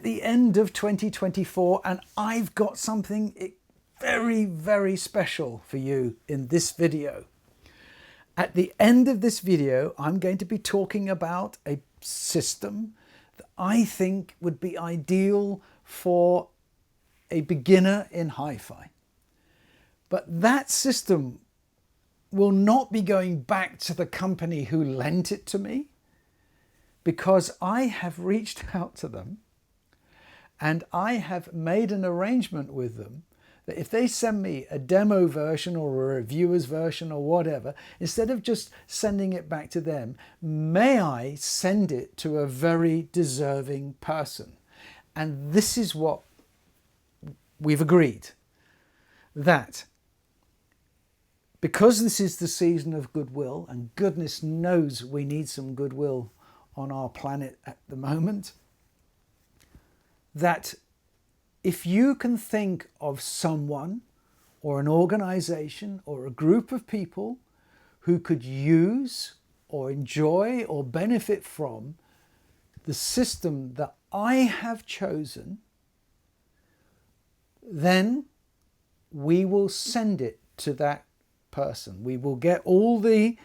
at the end of 2024, and I've got something very, very special for you in this video. At the end of this video, I'm going to be talking about a system that I think would be ideal for a beginner in hi-fi. But that system will not be going back to the company who lent it to me, because I have reached out to them and I have made an arrangement with them that if they send me a demo version or a reviewer's version or whatever, instead of just sending it back to them, may I send it to a very deserving person? And this is what we've agreed, that because this is the season of goodwill, and goodness knows we need some goodwill on our planet at the moment, that if you can think of someone or an organization or a group of people who could use or enjoy or benefit from the system that I have chosen, then we will send it to that person. We will get all the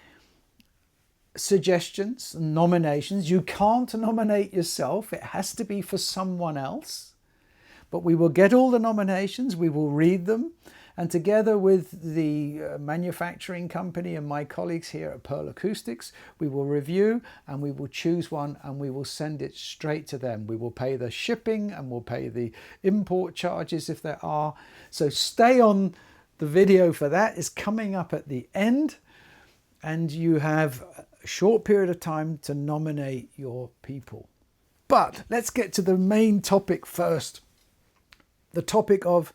suggestions and nominations. You can't nominate yourself. It has to be for someone else. But we will get all the nominations, we will read them, and together with the manufacturing company and my colleagues here at Pearl Acoustics, we will review and we will choose one and we will send it straight to them. We will pay the shipping and we'll pay the import charges if there are. So stay on the video for that. It's coming up at the end, and you have a short period of time to nominate your people. But let's get to the main topic first. The topic of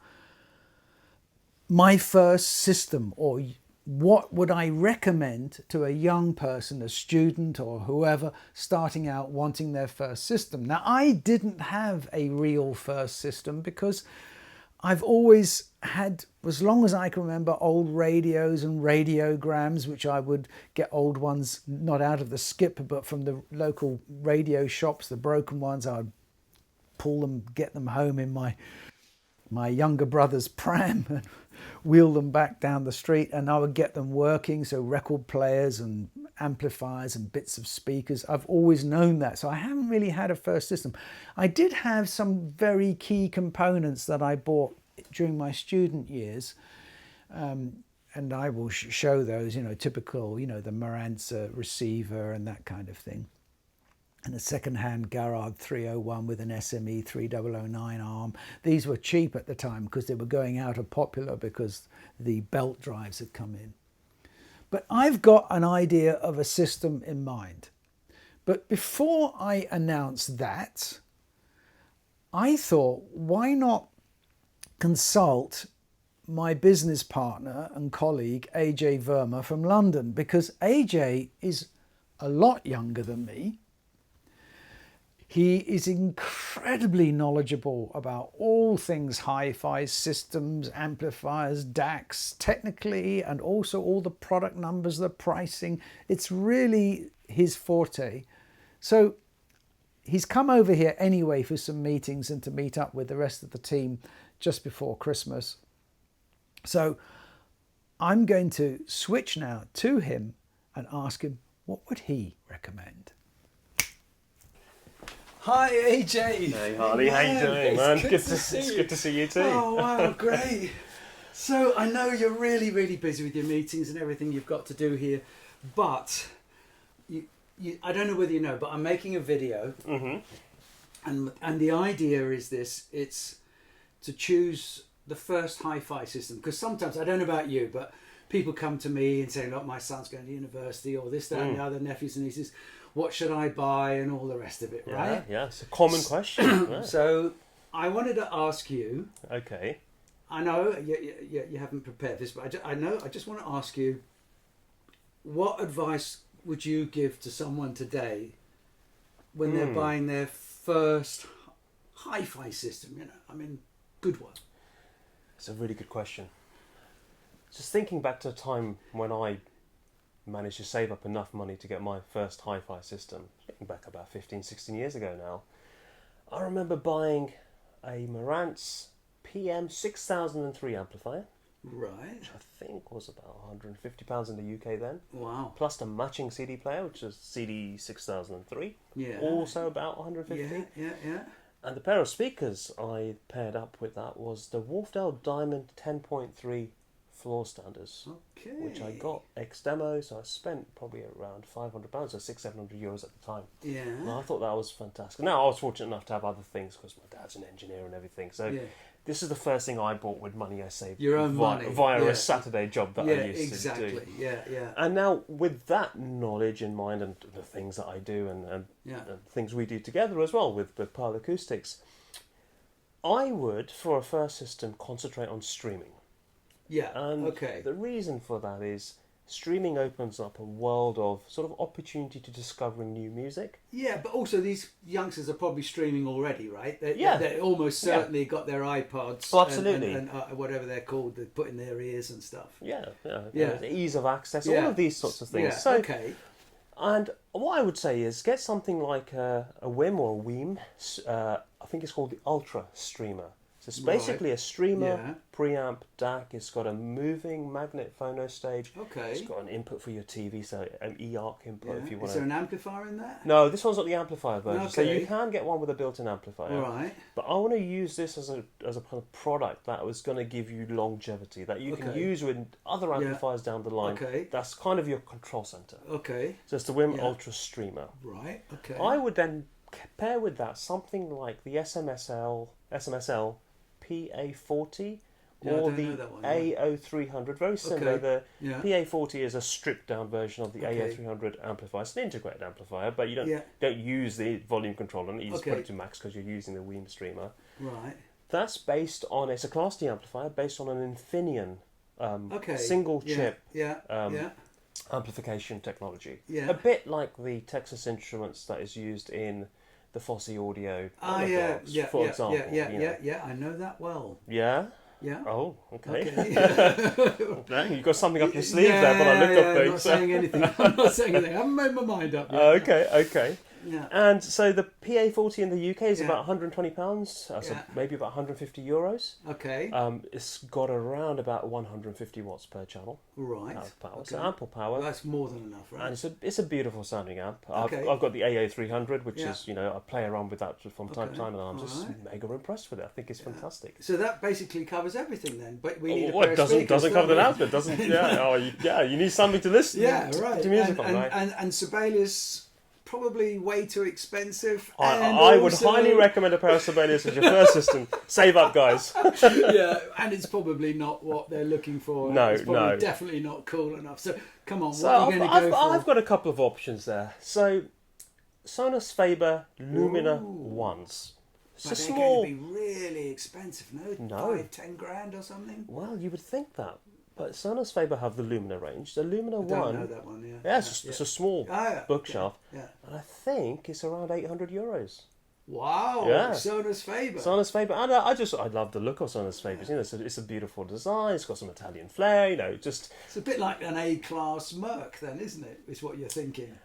my first system, or what would I recommend to a young person, a student or whoever starting out wanting their first system. Now, I didn't have a real first system because I've always had, as long as I can remember, old radios and radiograms, which I would get old ones, not out of the skip, but from the local radio shops, the broken ones. I would pull them, get them home in my younger brother's pram and wheel them back down the street, and I would get them working. So record players and amplifiers and bits of speakers. I've always known that. So I haven't really had a first system. I did have some very key components that I bought during my student years. And I will show those, typical, the Marantz receiver and that kind of thing. And a second-hand Garrard 301 with an SME 3009 arm. These were cheap at the time because they were going out of popular because the belt drives had come in. But I've got an idea of a system in mind. But before I announce that, I thought, why not consult my business partner and colleague, Ajay Verma from London? Because Ajay is a lot younger than me. He is incredibly knowledgeable about all things hi-fi systems, amplifiers, DACs, technically, and also all the product numbers, the pricing. It's really his forte. So he's come over here anyway for some meetings and to meet up with the rest of the team just before Christmas. So I'm going to switch now to him and ask him, what would he recommend? Hi AJ. Hey Harley, how you doing, man? It's good to see you too. Oh wow, great. So I know you're really, really busy with your meetings and everything you've got to do here, but I don't know whether you know, but I'm making a video, and the idea is this: it's to choose the first hi-fi system, because sometimes, I don't know about you, but people come to me and say, look, my son's going to university, or this, that, and the other, nephews and nieces. What should I buy, and all the rest of it, right? Yeah, it's a common question. Yeah. So I wanted to ask you. Okay. I know you haven't prepared this, but I just want to ask you, what advice would you give to someone today when they're buying their first hi-fi system? Good one. It's a really good question. Just thinking back to a time when I managed to save up enough money to get my first hi-fi system, getting back about 15, 16 years ago now, I remember buying a Marantz PM6003 amplifier, Right. which I think was about £150 in the UK then. Wow. Plus the matching CD player, which was CD 6003, Yeah. also about 150. Yeah. And the pair of speakers I paired up with that was the Wolfdale Diamond 10.3 floor standers, Okay. which I got ex-demo, so I spent probably around £500, so €600-700 at the time. Yeah. And I thought that was fantastic. Now, I was fortunate enough to have other things because my dad's an engineer and everything, so Yeah. this is the first thing I bought with money I saved Your own money. via Yeah. a Saturday job that I used to do. Yeah. And now, with that knowledge in mind and the things that I do and things we do together as well with Pearl Acoustics, I would, for a first system, concentrate on streaming. Yeah. And Okay. the reason for that is streaming opens up a world of sort of opportunity to discovering new music. Yeah, but also these youngsters are probably streaming already, right? Yeah. They almost certainly got their iPods. Well, absolutely. And whatever they're called, they put in their ears and stuff. Yeah. Yeah. Ease of access, Yeah. all of these sorts of things. Yeah. So, okay. and what I would say is get something like a WIM or a WEAM. I think it's called the Ultra Streamer. So it's basically a streamer, preamp, DAC. It's got a moving magnet phono stage. Okay. It's got an input for your TV, so an e-arc input if you want Is there an amplifier in that? No, this one's not the amplifier version. So Okay. you can get one with a built-in amplifier. Right. But I want to use this as a kind of product that was going to give you longevity, that you can Okay. use with other amplifiers down the line. Okay. That's kind of your control center. Okay. So it's the WIM Yeah. Ultra Streamer. Right. Okay. I would then pair with that something like the SMSL PA40 Yeah, I or don't the know that one, AO300. Very similar. Okay. The Yeah. PA40 is a stripped down version of the Okay. AO300 amplifier. It's an integrated amplifier, but you don't Yeah. use the volume control on it. You just put Okay. it to max because you're using the WEAM streamer. Right. That's based on, it's a Class D amplifier based on an Infineon Okay. single chip Yeah. amplification technology. Yeah. A bit like the Texas Instruments that is used in the Fosi Audio monoblocks, for example. Yeah. I know that well. Yeah? Yeah. Oh, okay. Okay. You've got something up your sleeve there, but I looked up I'm things. not saying anything. I'm not saying anything. I haven't made my mind up yet. Okay. Yeah. And so the PA40 in the UK is Yeah. about £120, so Yeah. maybe about €150. Okay. It's got around about 150 watts per channel Right. of power, Okay. so ample power. Well, that's more than enough, right? And it's a beautiful sounding amp. Okay. I've got the AA300, which Yeah. is, I play around with that from time to Okay. time, and I'm just Alright. mega impressed with it. I think it's fantastic. So that basically covers everything then. But we need a Well, pair it of speakers, doesn't don't cover the we? output, doesn't it? You need something to listen to music on, right? And Sibelius, probably way too expensive. I would highly recommend a pair of Sibelius as your first system. Save up, guys. Yeah, and it's probably not what they're looking for. No, it's probably no. definitely not cool enough. So come on, So what are you going to go for? I've got a couple of options there. So, Sonus Faber Lumina Ooh. 1s. It's But a they're small. going to be really expensive, No. 5-10 grand or something. Well, you would think that, but Sonus Faber have the Lumina range. The Lumina I don't 1. know that one. Yeah, Yeah, it's a small yeah. bookshelf, Yeah. and I think it's around €800. Wow. Yeah. Sonus Faber. Sonus Faber, and I love the look of Sonus Fabers. It's a beautiful design. It's got some Italian flair. Just It's a bit like an A-class Merc, then, isn't it? Is what you're thinking.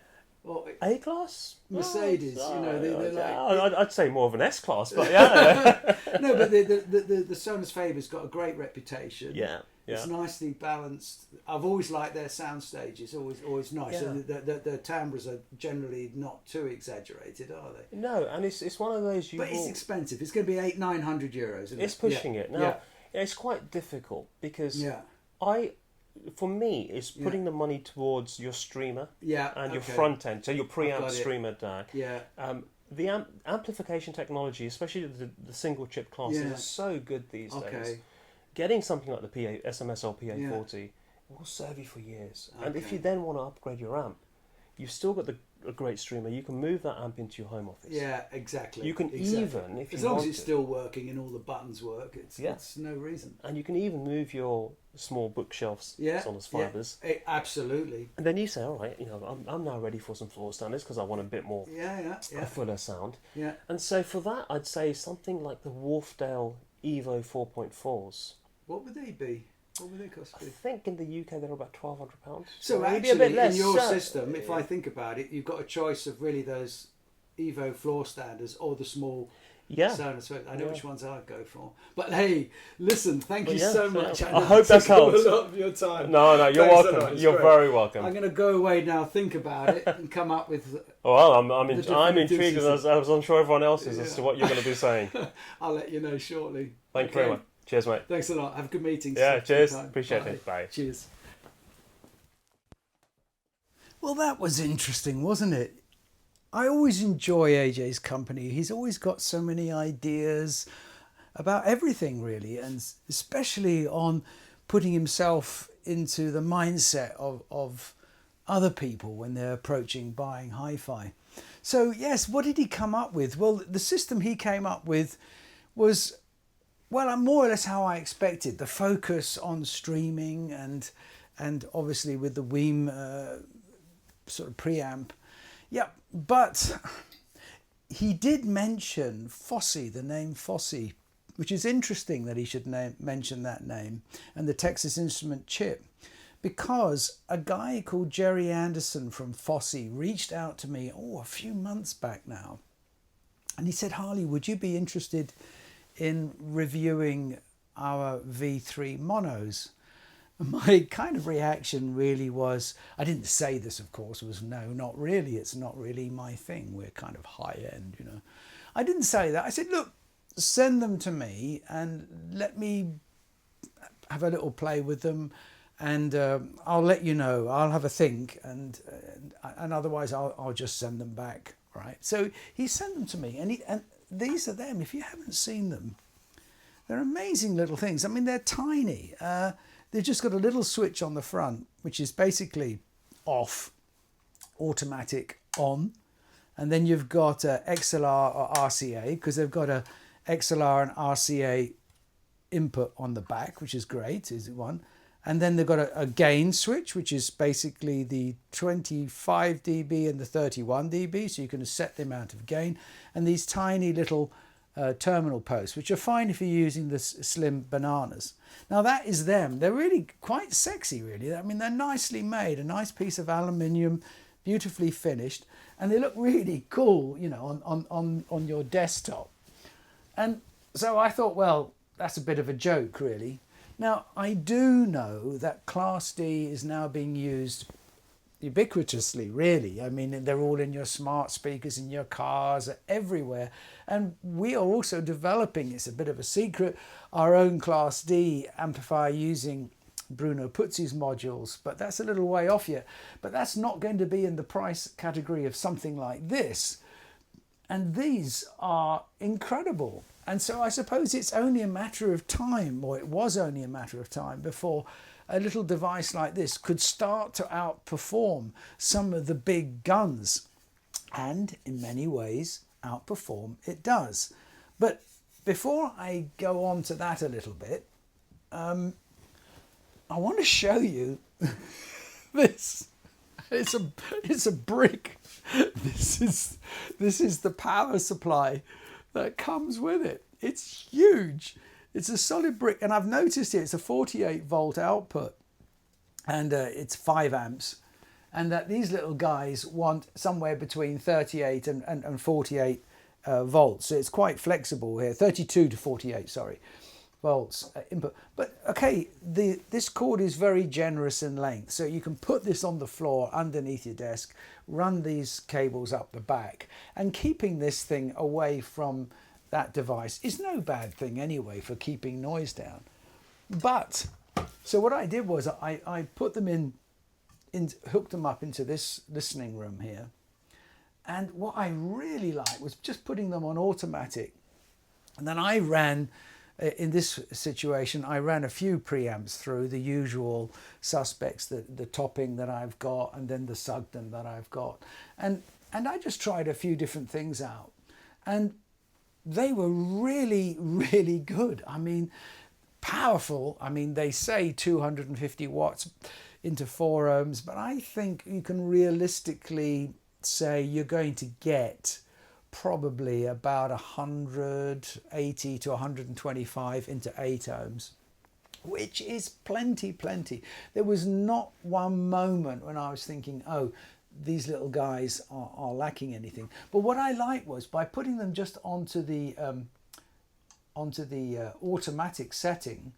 Or A-class Mercedes, they're like... I'd say more of an S-class, but yeah. No, but the Sonus Faber's got a great reputation. Yeah. It's nicely balanced. I've always liked their sound stage. It's always nice. Yeah. So the timbres are generally not too exaggerated, are they? No, and it's one of those But it's expensive. It's going to be €800-900. Isn't It's it? pushing Yeah. it now. It's quite difficult because Yeah. for me, it's putting the money towards your streamer Yeah. and your okay. front end, so your got preamp it. streamer DAC. Yeah. The amplification technology, especially the single chip classes, Yeah. is so good these days. Okay. Getting something like the SMSL PA40 will serve you for years. And if Okay. you then want to upgrade your amp, you've still got a great streamer. You can move that amp into your home office. Yeah, exactly. You can even, if you as long want as it's to, still working and all the buttons work, it's no reason. and you can even move your small bookshelves on as fibers. Yeah, absolutely. And then you say, all right, I'm now ready for some floor standards because I want a bit more, a fuller sound. Yeah. And so for that, I'd say something like the Wolfdale Evo 4.4s. What would they be? What would they cost? I think in the UK they're about £1,200. So maybe actually, a bit less. in your system, if I think about it, you've got a choice of really those Evo floor standers or the small Yeah. I know which ones I'd go for. But hey, listen, thank you so much. I hope that helps. A lot of your time. No, you're welcome. You're very welcome. I'm going to go away now, think about it, and come up with. Well, I'm intrigued, as I was unsure everyone else is as to what you're going to be saying. I'll let you know shortly. Thank you very much. Cheers, mate. Thanks a lot. Have a good meeting. Yeah, cheers. Appreciate it. Bye. Cheers. Well, that was interesting, wasn't it? I always enjoy AJ's company. He's always got so many ideas about everything, really, and especially on putting himself into the mindset of other people when they're approaching buying hi-fi. So, yes, what did he come up with? Well, the system he came up with was, well, more or less how I expected. The focus on streaming and obviously with the Weem sort of preamp. Yeah, but he did mention Fosi, the name Fosi, which is interesting that he should mention that name, and the Texas Instrument chip, because a guy called Jerry Anderson from Fosi reached out to me, a few months back now, and he said, Harley, would you be interested in reviewing our V3 monos? My kind of reaction really was, I didn't say this, of course, was no, not really. It's not really my thing. We're kind of high end, you know. I didn't say that. I said, look, send them to me and let me have a little play with them, and I'll let you know. I'll have a think, and otherwise I'll just send them back, right? So he sent them to me, and these are them. If you haven't seen them, they're amazing little things. I mean, they're tiny. They've just got a little switch on the front, which is basically off, automatic on. And then you've got XLR or RCA, because they've got a XLR and RCA input on the back, which is great, is one. And then they've got a gain switch, which is basically the 25 dB and the 31 dB. So you can set the amount of gain. And these tiny little terminal posts, which are fine if you're using the slim bananas. Now that is them. They're really quite sexy, really. I mean, they're nicely made, a nice piece of aluminium, beautifully finished, and they look really cool, you know, on your desktop. And so I thought, well, that's a bit of a joke, really. Now, I do know that Class D is now being used ubiquitously, really. I mean, they're all in your smart speakers, in your cars, everywhere. And we are also developing, it's a bit of a secret, our own Class D amplifier using Bruno Puzzi's modules, but that's a little way off yet. But that's not going to be in the price category of something like this. And these are incredible. And so I suppose it's only a matter of time, or it was only a matter of time, before a little device like this could start to outperform some of the big guns. And in many ways, outperform it does. But before I go on to that a little bit, I want to show you this. It's a brick. This is the power supply that comes with it. It's huge. It's a solid brick, and I've noticed it's a 48 volt output, and it's 5 amps, and that these little guys want somewhere between 38 and 48 volts. So it's quite flexible here, 32 to 48, sorry, volts input. But okay, this cord is very generous in length, so you can put this on the floor underneath your desk, run these cables up the back, and keeping this thing away from that device is no bad thing anyway for keeping noise down. But so what I did was I put them in hooked them up into this listening room here, and what I really liked was just putting them on automatic. And then I ran, in this situation, I ran a few preamps through, the usual suspects, the topping that I've got, and then the Sugden that I've got, and I just tried a few different things out, and they were really, really good. I mean, powerful. I mean, they say 250 watts into 4 ohms, but I think you can realistically say you're going to get probably about 180 to 125 into 8 ohms, which is plenty. There was not one moment when I was thinking, oh, these little guys are lacking anything. But what I liked was by putting them just onto the automatic setting,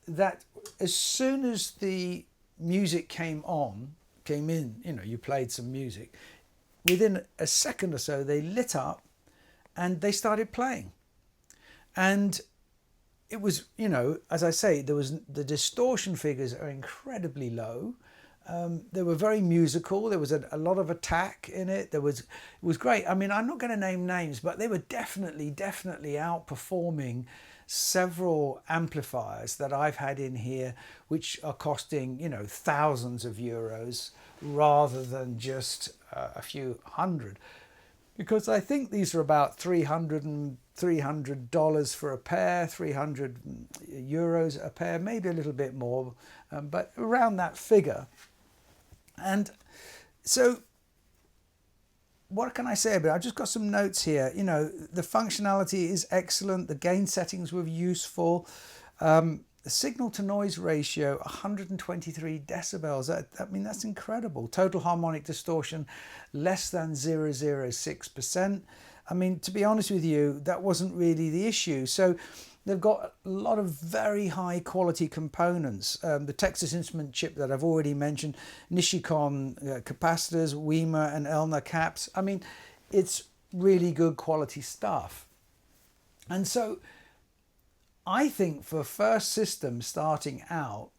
that as soon as the music came in, you know, you played some music, within a second or so they lit up and they started playing. And it was, you know, as I say, the distortion figures are incredibly low. They were very musical. There was a lot of attack in it. It was great. I mean, I'm not going to name names, but they were definitely outperforming several amplifiers that I've had in here, which are costing, you know, thousands of euros rather than just a few hundred. Because I think these are about $300 for a pair, 300 euros a pair, maybe a little bit more, but around that figure. And so what can I say about it? I've just got some notes here. You know, the functionality is excellent. The gain settings were useful. The signal to noise ratio, 123 decibels. I mean, that's incredible. Total harmonic distortion, less than 0.006%. I mean, to be honest with you, that wasn't really the issue. So they've got a lot of very high quality components. The Texas Instrument chip that I've already mentioned, Nishikon capacitors, Weimer and Elna caps. I mean, it's really good quality stuff. And so I think for first system starting out,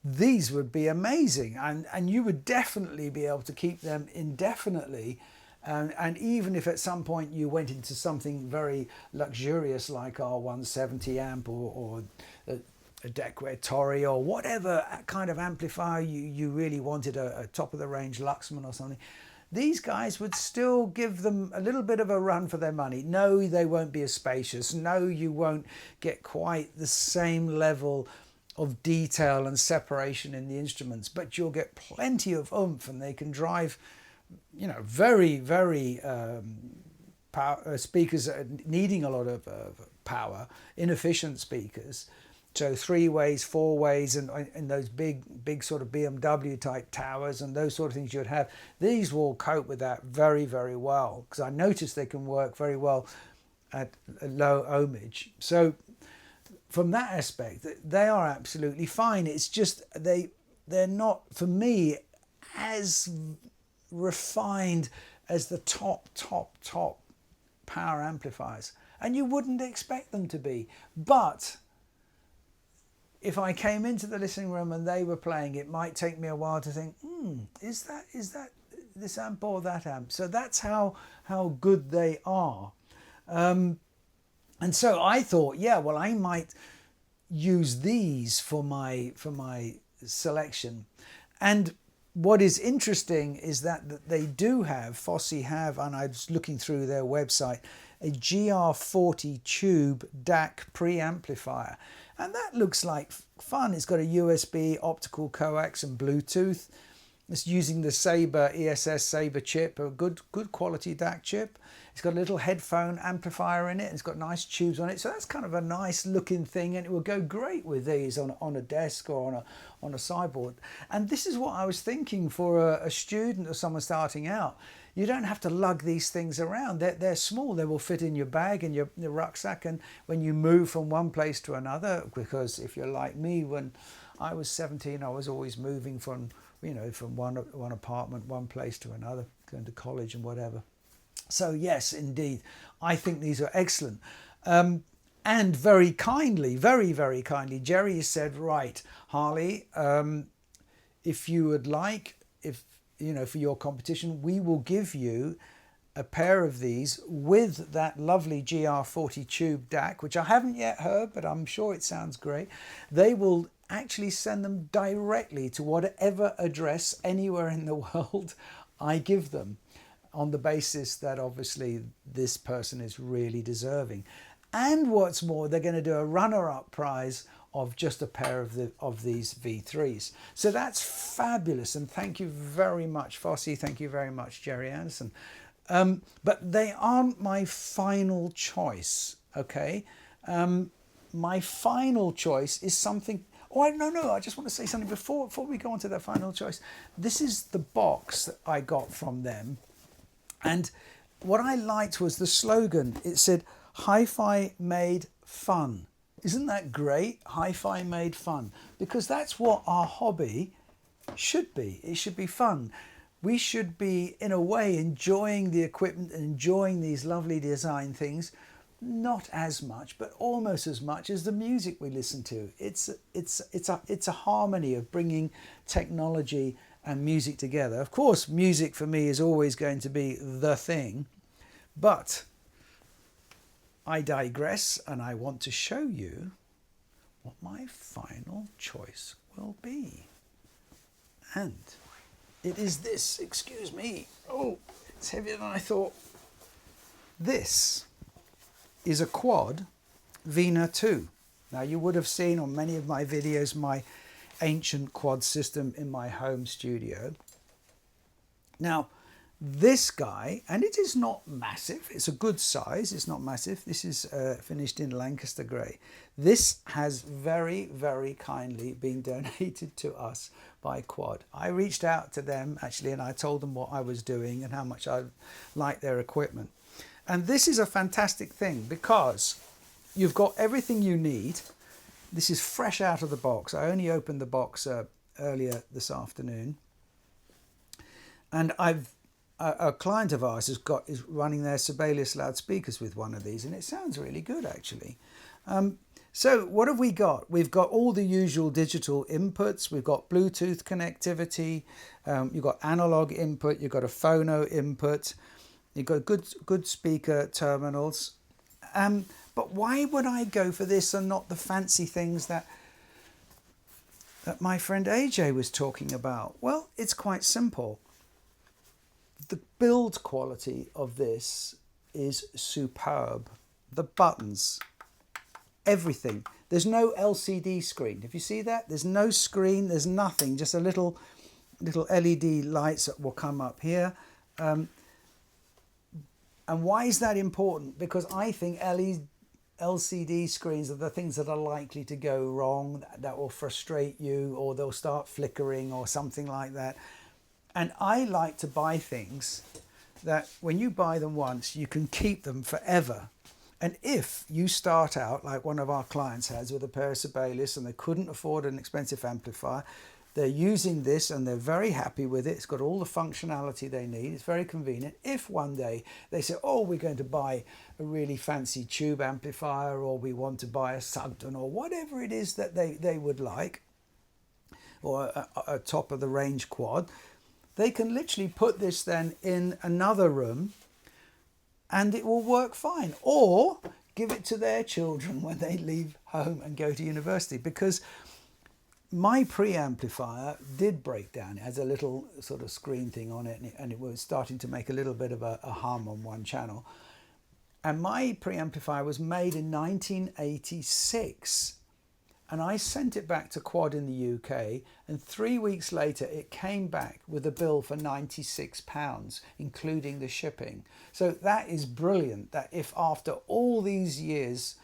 these would be amazing. And you would definitely be able to keep them indefinitely. And even if at some point you went into something very luxurious like our 170 amp or a Deckware Torrey or whatever kind of amplifier you really wanted, a top of the range Luxman or something, these guys would still give them a little bit of a run for their money. No, they won't be as spacious. No, you won't get quite the same level of detail and separation in the instruments, but you'll get plenty of oomph, and they can drive, you know, very power speakers needing a lot of power, inefficient speakers. So 3-ways, 4-ways, and those big sort of BMW type towers and those sort of things you'd have. These will cope with that very, very well, because I noticed they can work very well at a low ohmage. So from that aspect, they are absolutely fine. It's just they're not, for me, as refined as the top power amplifiers, and you wouldn't expect them to be. But if I came into the listening room and they were playing, it might take me a while to think, is that this amp or that amp? So that's how good they are. And so I thought, yeah, well, I might use these for my selection. And what is interesting is that they do have, Fosi have, and I was looking through their website, a GR40 tube DAC preamplifier. And that looks like fun. It's got a USB, optical coax and Bluetooth. It's using the Sabre ESS Sabre chip, a good quality DAC chip. It's got a little headphone amplifier in it, and it's got nice tubes on it. So that's kind of a nice looking thing, and it will go great with these on a desk or on a sideboard. And this is what I was thinking for a student or someone starting out. You don't have to lug these things around. They're small. They will fit in your bag and your rucksack. And when you move from one place to another, because if you're like me, when I was 17, I was always moving from one apartment, one place to another, going to college and whatever. So yes, indeed, I think these are excellent. And very kindly, very, very kindly, Jerry has said, right, Harley, if you would like, for your competition, we will give you a pair of these with that lovely GR40 tube DAC, which I haven't yet heard, but I'm sure it sounds great. They will actually send them directly to whatever address anywhere in the world I give them, on the basis that obviously this person is really deserving. And what's more, they're going to do a runner-up prize of just a pair of these V3s. So that's fabulous, and thank you very much, Fosi. Thank you very much, Jerry Anderson. But they aren't my final choice, okay? My final choice is something Oh, no, I just want to say something before we go on to their final choice. This is the box that I got from them. And what I liked was the slogan. It said, "Hi-Fi made fun." Isn't that great? Hi-Fi made fun. Because that's what our hobby should be. It should be fun. We should be, in a way, enjoying the equipment and enjoying these lovely design things, not as much, but almost as much as the music we listen to. It's a harmony of bringing technology and music together. Of course, music for me is always going to be the thing, but I digress, and I want to show you what my final choice will be. And it is this, excuse me. Oh, it's heavier than I thought. This is a quad Vena II. Now, you would have seen on many of my videos my ancient quad system in my home studio. Now, this guy, and it is not massive, it's a good size, it's not massive. This is finished in Lancaster grey. This has very, very kindly been donated to us by Quad. I reached out to them actually, and I told them what I was doing and how much I liked their equipment. And this is a fantastic thing because you've got everything you need. This is fresh out of the box. I only opened the box earlier this afternoon. And a client of ours is running their Sibelius loudspeakers with one of these, and it sounds really good actually. So what have we got? We've got all the usual digital inputs. We've got Bluetooth connectivity. You've got analog input. You've got a phono input. You've got good speaker terminals. But why would I go for this and not the fancy things that my friend AJ was talking about? Well, it's quite simple. The build quality of this is superb. The buttons, everything. There's no LCD screen. If you see that, there's no screen, there's nothing, just a little LED lights that will come up here. And why is that important? Because I think LCD screens are the things that are likely to go wrong, that will frustrate you, or they'll start flickering or something like that. And I like to buy things that when you buy them once, you can keep them forever. And if you start out like one of our clients has with a pair of Sibelius and they couldn't afford an expensive amplifier, they're using this and they're very happy with it. It's got all the functionality they need. It's very convenient. If one day they say, oh, we're going to buy a really fancy tube amplifier, or we want to buy a Sugden, or whatever it is that they would like, or a top of the range quad, they can literally put this then in another room and it will work fine. Or give it to their children when they leave home and go to university. Because my preamplifier did break down. It has a little sort of screen thing on it, and it was starting to make a little bit of a hum on one channel. And my preamplifier was made in 1986. And I sent it back to Quad in the UK, and 3 weeks later it came back with a bill for £96, including the shipping. So that is brilliant, that if after all these years,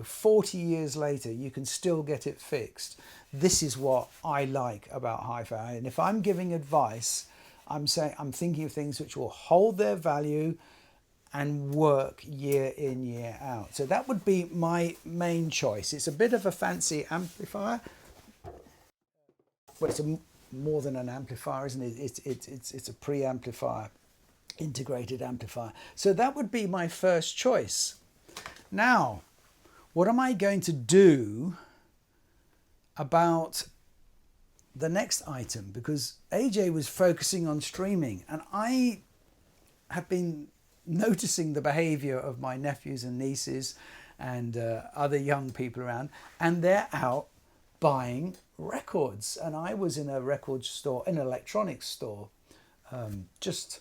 40 years later, you can still get it fixed. This is what I like about HiFi. And if I'm giving advice, I'm thinking of things which will hold their value and work year in, year out. So that would be my main choice. It's a bit of a fancy amplifier. Well, it's more than an amplifier, isn't it? It's a preamplifier, integrated amplifier. So that would be my first choice. Now, what am I going to do about the next item? Because AJ was focusing on streaming, and I have been noticing the behavior of my nephews and nieces and other young people around, and they're out buying records. And I was in a record store, an electronics store, just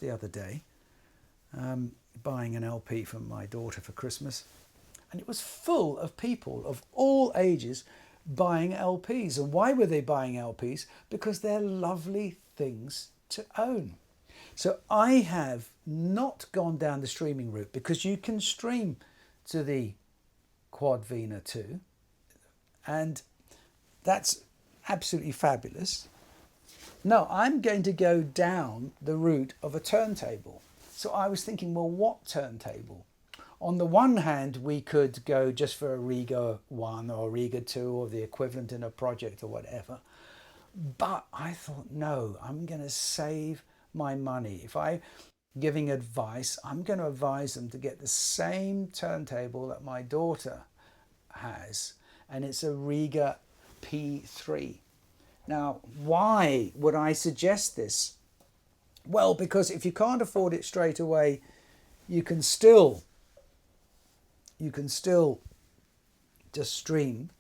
the other day, buying an LP for my daughter for Christmas, and it was full of people of all ages buying LPs. And why were they buying LPs? Because they're lovely things to own. So I have not gone down the streaming route, because you can stream to the Quad Vena II, and that's absolutely fabulous. No, I'm going to go down the route of a turntable. So I was thinking, well, what turntable? On the one hand, we could go just for a Rega 1 or Rega 2 or the equivalent in a project or whatever. But I thought, no, I'm going to save my money. If I'm giving advice, I'm going to advise them to get the same turntable that my daughter has, and it's a Rega P3. Now, why would I suggest this? Well, because if you can't afford it straight away, you can still just stream.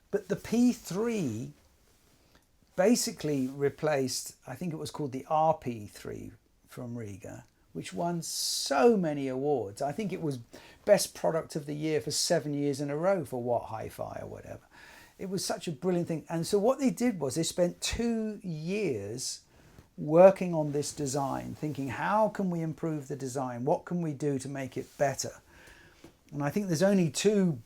But the P3 basically replaced, I think it was called the RP3 from Rega, which won so many awards. I think it was best product of the year for 7 years in a row for HiFi or whatever. It was such a brilliant thing. And so what they did was they spent 2 years working on this design, thinking, how can we improve the design? What can we do to make it better? And I think there's only 2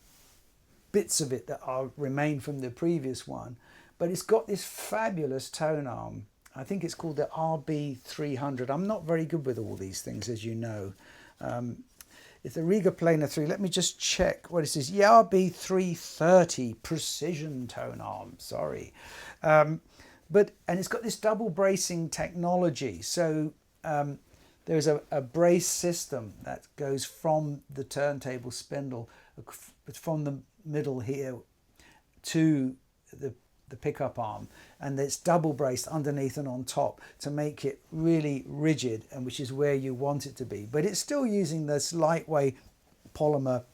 bits of it that remain from the previous one, but it's got this fabulous tone arm. I think it's called the RB300. I'm not very good with all these things, as you know. It's the Rega Planar 3. Let me just check what it is. Yeah, RB330 precision tone arm. Sorry. And it's got this double bracing technology. So there's a brace system that goes from the turntable spindle, from the middle here to the pickup arm, and it's double braced underneath and on top to make it really rigid, and which is where you want it to be. But it's still using this lightweight polymer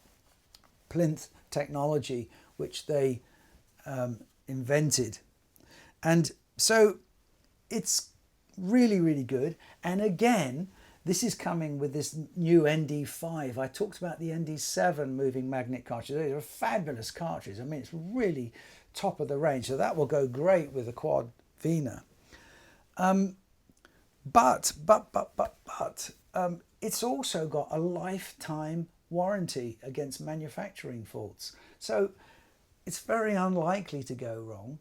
plinth technology which they invented, and so it's really, really good. And again, this is coming with this new ND5. I talked about the ND7 moving magnet cartridge. They're a fabulous cartridge. I mean, it's really top of the range, so that will go great with the quad Vena. But it's also got a lifetime warranty against manufacturing faults, so it's very unlikely to go wrong.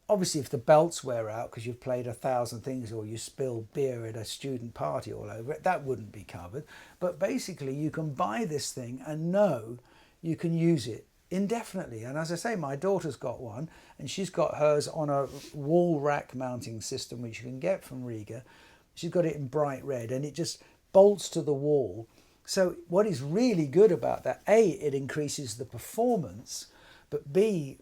Obviously, if the belts wear out because you've played 1,000 things or you spill beer at a student party all over it, that wouldn't be covered. But basically, you can buy this thing and know you can use it indefinitely. And as I say, my daughter's got one, and she's got hers on a wall rack mounting system which you can get from Rega. She's got it in bright red, and it just bolts to the wall. So what is really good about that, A, it increases the performance, but B,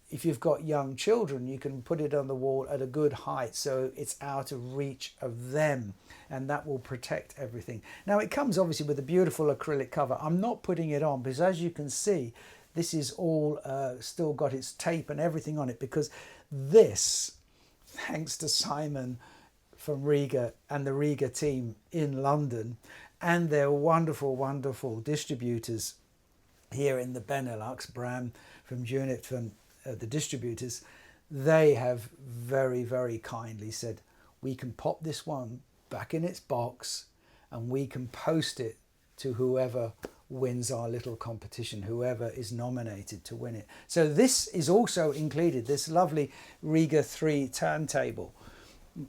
if you've got young children, you can put it on the wall at a good height so it's out of reach of them, and that will protect everything. Now, it comes obviously with a beautiful acrylic cover. I'm not putting it on because, as you can see, this is all still got its tape and everything on it, because this, thanks to Simon from Rega and the Rega team in London and their wonderful, wonderful distributors here in the Benelux, Bram from Junit, from the distributors, they have very, very kindly said, we can pop this one back in its box and we can post it to whoever wins our little competition, whoever is nominated to win it. So this is also included, this lovely Rega 3 turntable,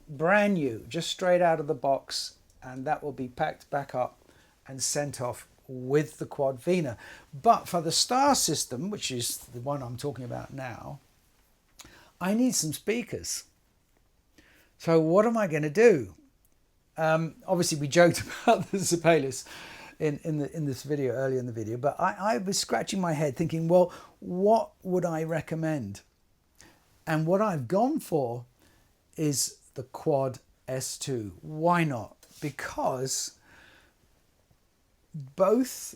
brand new, just straight out of the box, and that will be packed back up and sent off with the quad Vena. But for the star system, which is the one I'm talking about now, I need some speakers. So what am I going to do? Obviously we joked about the Sibelius in this video, earlier in the video, but I was scratching my head thinking, well, what would I recommend? And what I've gone for is the quad S2. Why not? Because both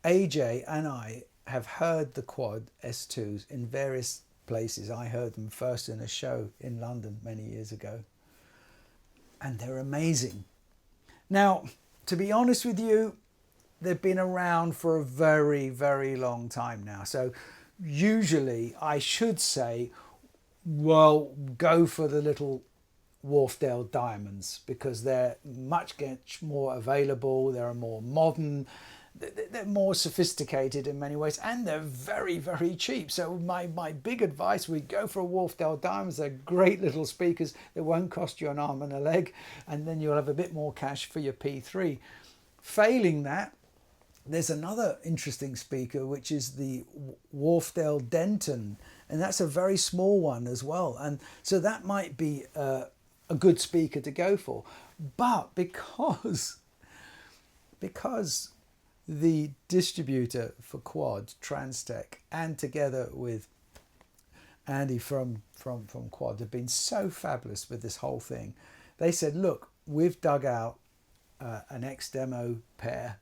AJ and I have heard the quad S2s in various places. I heard them first in a show in London many years ago, and they're amazing. Now, to be honest with you, they've been around for a very, very long time now. So usually I should say, well, go for the little Wharfdale Diamonds, because they're much more available, they're more modern, they're more sophisticated in many ways, and they're very, very cheap. So my big advice would go for a Wharfedale Diamonds. They're great little speakers. They won't cost you an arm and a leg, and then you'll have a bit more cash for your P3. Failing that, there's another interesting speaker, which is the Wharfedale Denton, and that's a very small one as well. And so that might be a good speaker to go for. But because the distributor for Quad, Transtech, and together with Andy from Quad have been so fabulous with this whole thing, they said, look, we've dug out an X-Demo pair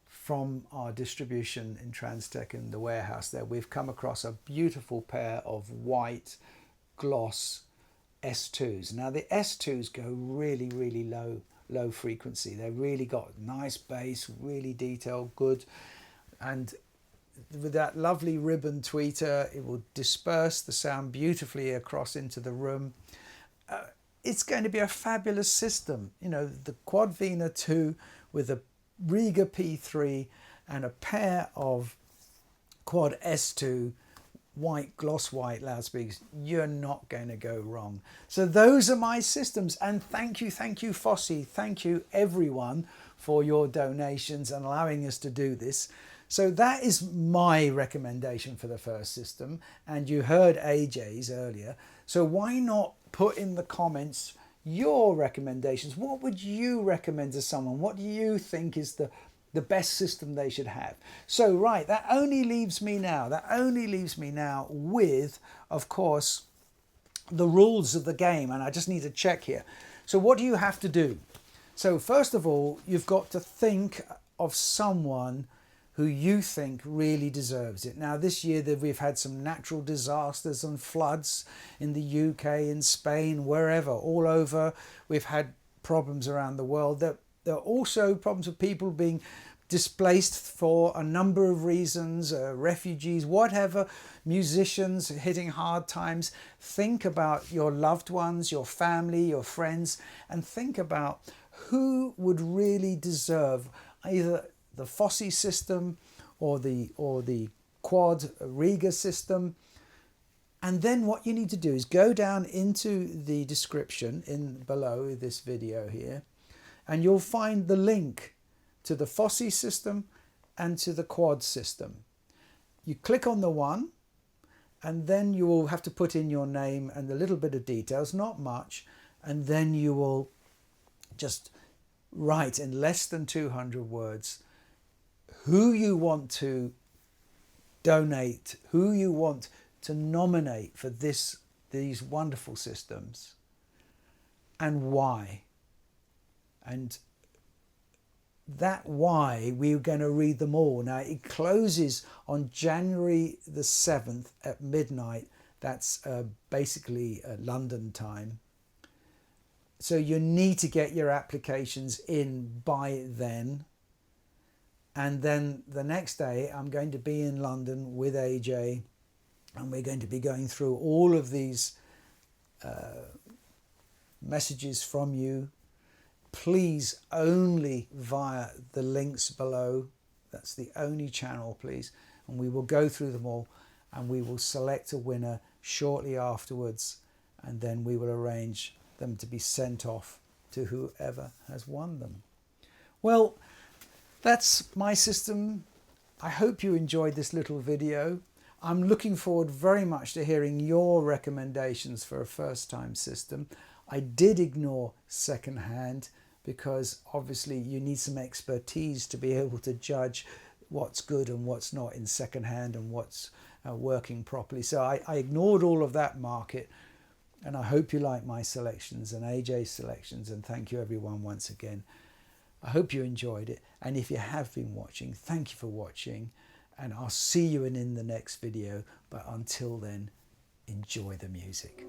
from our distribution in Transtech in the warehouse there. We've come across a beautiful pair of white gloss S2s. Now the S2s go really, really low frequency. They've really got nice bass, really detailed, good, and with that lovely ribbon tweeter, it will disperse the sound beautifully across into the room. It's going to be a fabulous system. You know, the Quad Vena II with a Rega P3 and a pair of Quad S2 white, gloss white loudspeakers, you're not going to go wrong. So those are my systems, and thank you Fosi, thank you everyone for your donations and allowing us to do this. So that is my recommendation for the first system, and you heard AJ's earlier, so why not put in the comments your recommendations? What would you recommend to someone? What do you think is the best system they should have? So right, that only leaves me now with, of course, the rules of the game, and I just need to check here. So what do you have to do? So first of all, you've got to think of someone who you think really deserves it. Now this year that we've had some natural disasters and floods in the UK, in Spain, wherever, all over. We've had problems around the world. There are also problems with people being displaced for a number of reasons, refugees, whatever, musicians hitting hard times. Think about your loved ones, your family, your friends, and think about who would really deserve either the Fosi system or the Quad Rega system. And then what you need to do is go down into the description in below this video here, and you'll find the link to the Fosi system and to the Quad system. You click on the one, and then you will have to put in your name and a little bit of details, not much, and then you will just write in less than 200 words who you want to donate, who you want to nominate for these wonderful systems, and why. And that why, we're going to read them all. Now it closes on January the 7th at midnight. That's basically London time. So you need to get your applications in by then. And then the next day I'm going to be in London with AJ, and we're going to be going through all of these messages from you. Please only via the links below. That's the only channel, please. And we will go through them all, and we will select a winner shortly afterwards, and then we will arrange them to be sent off to whoever has won them. Well, that's my system. I hope you enjoyed this little video. I'm looking forward very much to hearing your recommendations for a first-time system. I did ignore second-hand because obviously you need some expertise to be able to judge what's good and what's not in second-hand and what's working properly. So I ignored all of that market, and I hope you like my selections and AJ's selections, and thank you everyone once again. I hope you enjoyed it, and if you have been watching, thank you for watching, and I'll see you in the next video. But until then, enjoy the music.